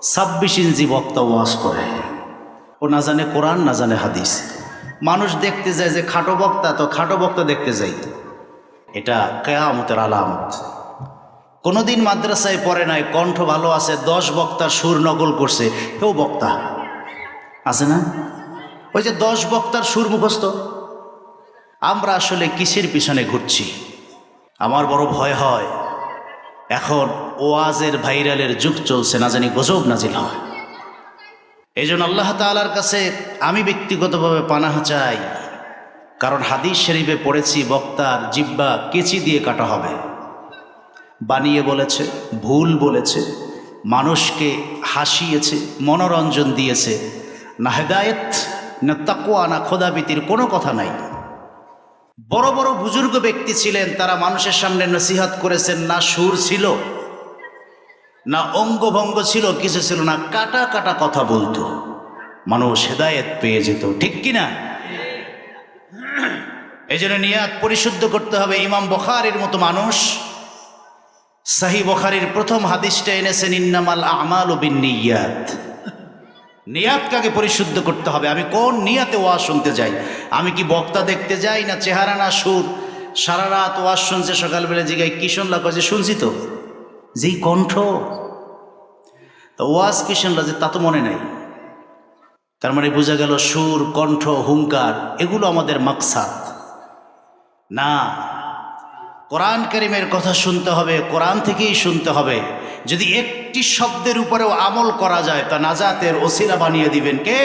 26 ইঞ্চি বক্তা ওয়াজ করে, ও না জানে কোরআন না জানে হাদিস। মানুষ দেখতে যায় যে খাটো বক্তা, তো খাটো বক্তা দেখতে যাই। এটা কিয়ামতের আলামত। কোনোদিন মাদ্রাসায় পড়ে নাই, কণ্ঠ ভালো আছে, 10 বক্তার সুর নকল করছে, কেউ বক্তা আছে না? ওই যে 10 বক্তার সুর মুখস্থ। আমরা আসলে কিসের পিছনে ঘুরছি? আমার বড় ভয় হয়, এখন ওয়াজের ভাইরালের যুগ চলছে, না জানি গজব নাজিল হয়। এই জন্য আল্লাহ তাআলার কাছে আমি ব্যক্তিগতভাবে পানাহ চাই, কারণ হাদিস শরীফে পড়েছি বক্তার জিহ্বা কেচি দিয়ে কাটা হবে। বানিয়ে বলেছে, ভুল বলেছে, মানুষকে হাসিয়েছে, মনোরঞ্জন দিয়েছে, না হেদায়েত না তাকওয়া না খোদাভীতির কোনো কথা নাই। বড় বড় বুজুর্গ ব্যক্তি ছিলেন, তারা মানুষের সামনে নসিহত করেছেন, না সুর ছিল না অঙ্গভঙ্গ ছিল, কিছু ছিল না, কাটা কাটা কথা বলতো, মানুষ হেদায়েত পেয়ে যেত, ঠিক কিনা? এই জন্য নিয়াত পরিশুদ্ধ করতে হবে। ইমাম বুখারীর মতো মানুষ সহিহ বুখারীর প্রথম হাদিসটা এনেছেন, ইন্নামাল আমালু বিন্নিয়াত। নিয়াতকে পরিশুদ্ধ করতে হবে। আমি কোন নিয়াতে ওয়াজ শুনতে যাই? আমি কি বক্তা দেখতে যাই, না চেহারা না সুর? সারা রাত ওয়াজ শুনছে, সকালবেলা জিগাই কি শুনলা, কাজে শুনছি তো, যেই কণ্ঠ, তো ওয়াজ কি শুনলা যে তা তো মনে নাই। তার মানে বোঝা গেল সুর, কণ্ঠ, হুঙ্কার এগুলো আমাদের মাকসাদ না। কোরআন কারীমের কথা শুনতে হবে, কোরআন থেকেই শুনতে হবে। যদি একটি শব্দের উপরেও আমল করা যায় তা নাজাতের ওসিলা বানিয়ে দিবেন কে?